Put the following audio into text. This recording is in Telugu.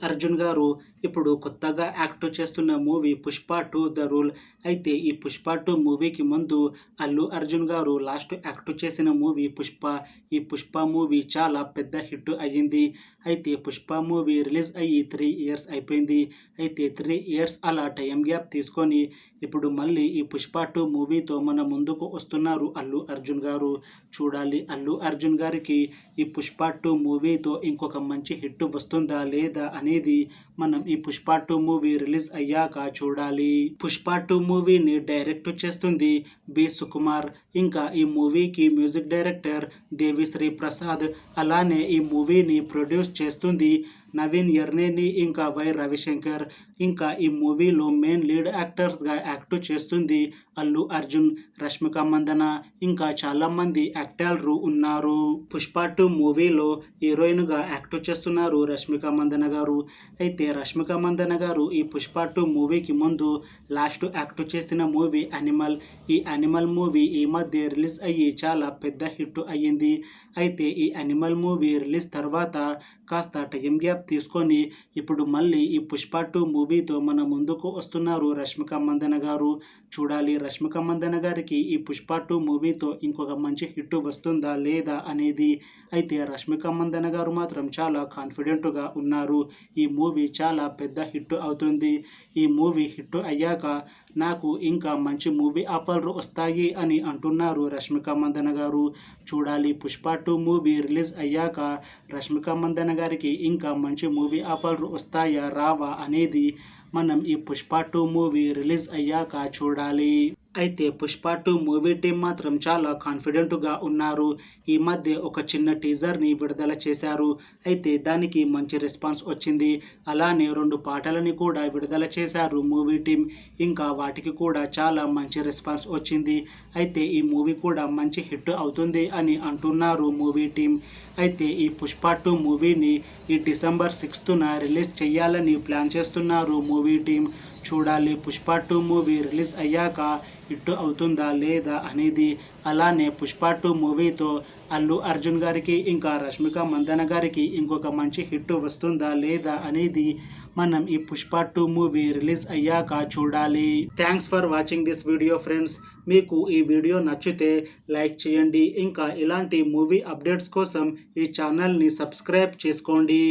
అర్జున్ గారు ఇప్పుడు కొత్తగా యాక్ట్ చేస్తున్న మూవీ 'పుష్ప 2 ద రూల్'. అయితే ఈ 'పుష్ప 2' మూవీకి ముందు అల్లు అర్జున్ గారు లాస్ట్ యాక్ట్ చేసిన మూవీ 'పుష్ప'. ఈ 'పుష్ప' మూవీ చాలా పెద్ద హిట్ అయ్యింది. అయితే 'పుష్ప' మూవీ రిలీజ్ అయ్యి 3 ఇయర్స్ అయిపోయింది. అయితే 3 ఇయర్స్ అలా టైం గ్యాప్ తీసుకొని ఇప్పుడు మళ్ళీ ఈ 'పుష్ప 2' మూవీతో మన ముందుకు వస్తున్నారు అల్లు అర్జున్ గారు. చూడాలి అల్లు అర్జున్ గారికి ఈ 'పుష్ప 2' మూవీతో ఇంకొక మంచి హిట్ వస్తుందా లేదా అనేది మనం ఈ 'పుష్ప 2' మూవీ రిలీజ్ అయ్యాక చూడాలి. 'పుష్ప 2' మూవీని డైరెక్ట్ చేస్తుంది బి. సుకుమార్. ఇంకా ఈ మూవీకి మ్యూజిక్ డైరెక్టర్ దేవిశ్రీ ప్రసాద్. అలానే ఈ మూవీని ప్రొడ్యూస్ చేస్తుంది నవీన్ యర్నేని ఇంకా వై. రవిశంకర్. ఇంకా ఈ మూవీలో మెయిన్ లీడ్ యాక్టర్స్గా యాక్ట్ చేస్తుంది అల్లు అర్జున్, రష్మిక మందన, ఇంకా చాలామంది యాక్టర్లు ఉన్నారు. 'పుష్ప 2' మూవీలో హీరోయిన్గా యాక్ట్ చేస్తున్నారు రష్మిక మందన గారు. అయితే రష్మిక మందన గారు ఈ 'పుష్ప 2' మూవీకి ముందు లాస్ట్ యాక్ట్ చేసిన మూవీ 'యానిమల్'. ఈ 'యానిమల్' మూవీ ఈ మధ్య రిలీజ్ అయ్యి చాలా పెద్ద హిట్ అయ్యింది. అయితే ఈ 'యానిమల్' మూవీ రిలీజ్ తర్వాత కాస్త టైం గ్యాప్ తీసుకొని ఇప్పుడు మళ్ళీ ఈ 'పుష్ప 2' మూవీతో మన ముందుకు వస్తున్నారు రష్మిక మందన గారు. చూడాలి రష్మిక మందన గారికి ఈ 'పుష్ప 2' మూవీతో ఇంకొక మంచి హిట్ వస్తుందా లేదా అనేది. అయితే రష్మిక మందన గారు మాత్రం చాలా కాన్ఫిడెంట్గా ఉన్నారు. ఈ మూవీ చాలా పెద్ద హిట్ అవుతుంది. ఈ మూవీ హిట్ అయ్యాక నాకు ఇంకా మంచి మూవీ ఆఫర్లు వస్తాయి అని అంటున్నారు రష్మిక మందన గారు. చూడాలి 'పుష్ప 2' మూవీ రిలీజ్ అయ్యాక రష్మిక మందన గారికి ఇంకా మంచి మూవీ ఆఫర్లు వస్తాయా రావా అనేది మనం ఈ 'పుష్ప 2' మూవీ రిలీజ్ అయ్యాక చూడాలి. అయితే 'పుష్ప 2' మూవీ టీం మాత్రం చాలా కాన్ఫిడెంట్గా ఉన్నారు. ఈ మధ్య ఒక చిన్న టీజర్ని విడుదల చేశారు. అయితే దానికి మంచి రెస్పాన్స్ వచ్చింది. అలానే 2 పాటలని కూడా విడుదల చేశారు మూవీ టీం. ఇంకా వాటికి కూడా చాలా మంచి రెస్పాన్స్ వచ్చింది. అయితే ఈ మూవీ కూడా మంచి హిట్ అవుతుంది అని అంటున్నారు మూవీ టీం. అయితే ఈ 'పుష్ప 2' మూవీని ఈ డిసెంబర్ 6న రిలీజ్ చేయాలని ప్లాన్ చేస్తున్నారు మూవీ టీం. చూడాలి 'పుష్ప 2' మూవీ రిలీజ్ అయ్యాక హిట్ అవుతుందా లేదా అనేది. అలానే 'పుష్ప 2' మూవీతో అల్లు అర్జున్ గారికి ఇంకా రష్మిక మందన గారికి ఇంకొక మంచి హిట్ వస్తుందా లేదా అనేది మనం ఈ 'పుష్ప 2' మూవీ రిలీజ్ అయ్యాక చూడాలి. Thanks for watching this video friends. మీకు ఈ వీడియో నచ్చితే లైక్ చేయండి. ఇంకా ఇలాంటి మూవీ అప్డేట్స్ కోసం ఈ ఛానల్ని సబ్స్క్రైబ్ చేసుకోండి.